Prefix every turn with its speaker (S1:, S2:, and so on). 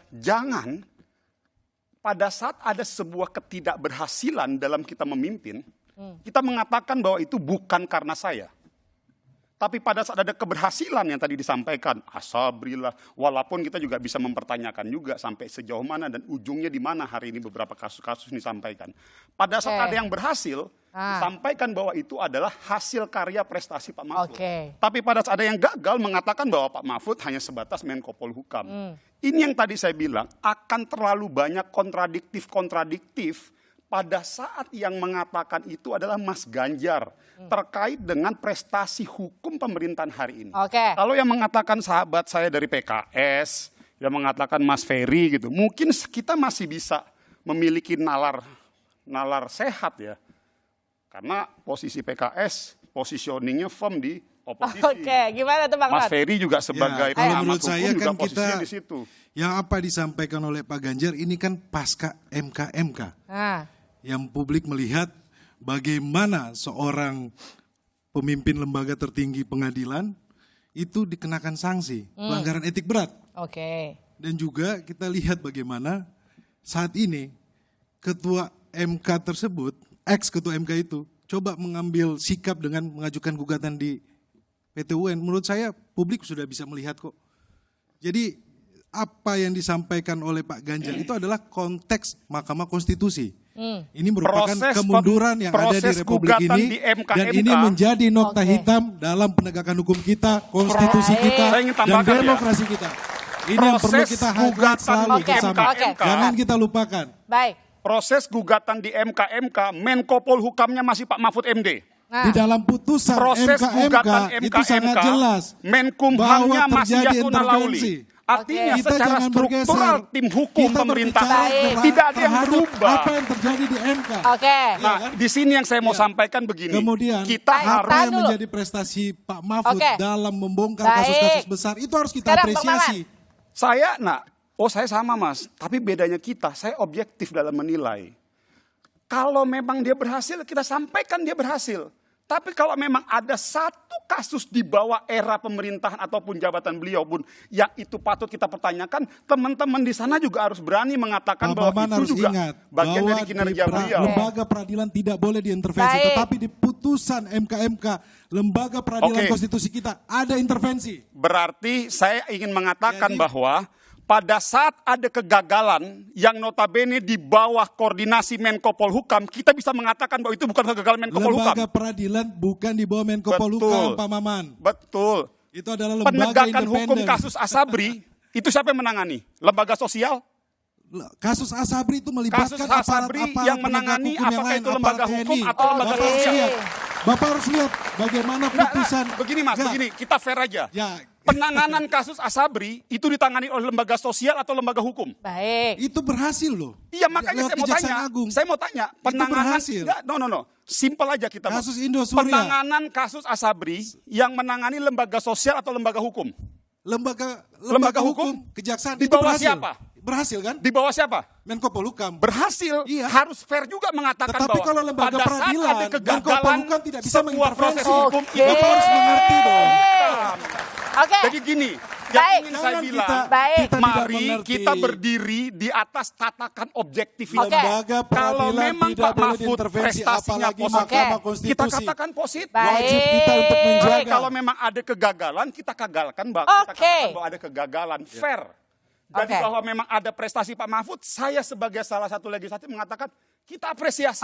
S1: jangan pada saat ada sebuah ketidakberhasilan dalam kita memimpin, kita mengatakan bahwa itu bukan karena saya. Tapi pada saat ada keberhasilan yang tadi disampaikan, asabrilah, walaupun kita juga bisa mempertanyakan juga sampai sejauh mana dan ujungnya di mana hari ini beberapa kasus-kasus disampaikan. Pada saat ada yang berhasil, disampaikan bahwa itu adalah hasil karya prestasi Pak Mahfud. Tapi pada saat ada yang gagal mengatakan bahwa Pak Mahfud hanya sebatas Menko Polhukam. Ini yang tadi saya bilang akan terlalu banyak kontradiktif pada saat yang mengatakan itu adalah Mas Ganjar terkait dengan prestasi hukum pemerintahan hari ini. Kalau yang mengatakan sahabat saya dari PKS, yang mengatakan Mas Ferry gitu, mungkin kita masih bisa memiliki nalar sehat ya. Karena posisi PKS, positioningnya firm di oposisi.
S2: Gimana tuh Bang
S1: Mas Ferry juga sebagai pengamat hukum
S3: saya
S1: juga
S3: kan
S1: posisinya di situ.
S3: Yang apa disampaikan oleh Pak Ganjar ini kan pasca MK. Yang publik melihat bagaimana seorang pemimpin lembaga tertinggi pengadilan itu dikenakan sanksi pelanggaran etik berat. Dan juga kita lihat bagaimana saat ini ketua MK tersebut, ex-ketua MK itu coba mengambil sikap dengan mengajukan gugatan di PT UN. Menurut saya publik sudah bisa melihat kok. Jadi apa yang disampaikan oleh Pak Ganjar itu adalah konteks Mahkamah Konstitusi. Ini merupakan kemunduran yang ada di Republik ini dan ini menjadi nokta hitam dalam penegakan hukum kita, konstitusi kita, dan demokrasi kita. Ini yang perlu kita highlight selalu bersama. Jangan kita lupakan.
S1: Proses gugatan di MK Menko Polhukamnya masih Pak Mahfud MD.
S3: Di dalam putusan MK itu sangat jelas
S1: Menkumhamnya masih Yasona Lauli. Artinya
S3: kita
S1: secara struktural tim hukum pemerintah tidak ada yang berubah.
S3: Apa yang terjadi di MK?
S1: Nah, di sini yang saya mau sampaikan begini.
S3: Kemudian
S1: kita
S3: apa yang menjadi prestasi Pak Mahfud dalam membongkar kasus-kasus besar itu harus kita apresiasi.
S1: Saya sama Mas, tapi bedanya kita, saya objektif dalam menilai. Kalau memang dia berhasil, kita sampaikan dia berhasil. Tapi kalau memang ada satu kasus di bawah era pemerintahan ataupun jabatan beliau pun yang itu patut kita pertanyakan, teman-teman di sana juga harus berani mengatakan bahwa itu juga bagian dari kinerja beliau.
S3: Lembaga peradilan tidak boleh diintervensi, tetapi di putusan MK lembaga peradilan konstitusi kita ada intervensi.
S1: Berarti saya ingin mengatakan bahwa pada saat ada kegagalan yang notabene di bawah koordinasi Menko Polhukam, kita bisa mengatakan bahwa itu bukan kegagalan Menko Polhukam.
S3: Lembaga peradilan bukan di bawah Menko Polhukam, Pak Maman.
S1: Betul.
S3: Itu adalah lembaga
S1: penegakan hukum kasus Asabri, itu siapa yang menangani? Lembaga sosial?
S3: Kasus Asabri itu melibatkan
S1: aparat yang menangani apakah itu lembaga hukum atau lembaga sosial.
S3: Bapak harus lihat bagaimana putusan.
S1: Begini Mas, kita fair aja. Penanganan kasus Asabri itu ditangani oleh lembaga sosial atau lembaga hukum?
S3: Itu berhasil loh.
S1: Iya, makanya saya mau tanya. Penanganan Simpel aja kita.
S3: Kasus Indosuria.
S1: Penanganan kasus Asabri yang menangani lembaga sosial atau lembaga hukum?
S3: Lembaga hukum, kejaksaan.
S1: Di bawah siapa?
S3: Berhasil kan?
S1: Di bawah siapa?
S3: Menko Polhukam.
S1: Berhasil. Harus fair juga mengatakan
S3: bahwa
S1: kalau
S3: lembaga
S1: pada saat ada kegagalan
S3: tidak bisa
S1: sebuah proses hukum
S3: itu harus mengerti dong.
S1: Jadi gini, yang ingin saya bilang, mari kita berdiri di atas tatakan objektivitas. Kalau memang Pak Mahfud prestasinya positif, kita katakan positif.
S3: Wajib kita untuk menjaga.
S1: Kalau memang ada kegagalan, kita katakan bahwa ada kegagalan. Fair. Jadi bahwa memang ada prestasi Pak Mahfud, saya sebagai salah satu legislatif mengatakan kita apresiasi.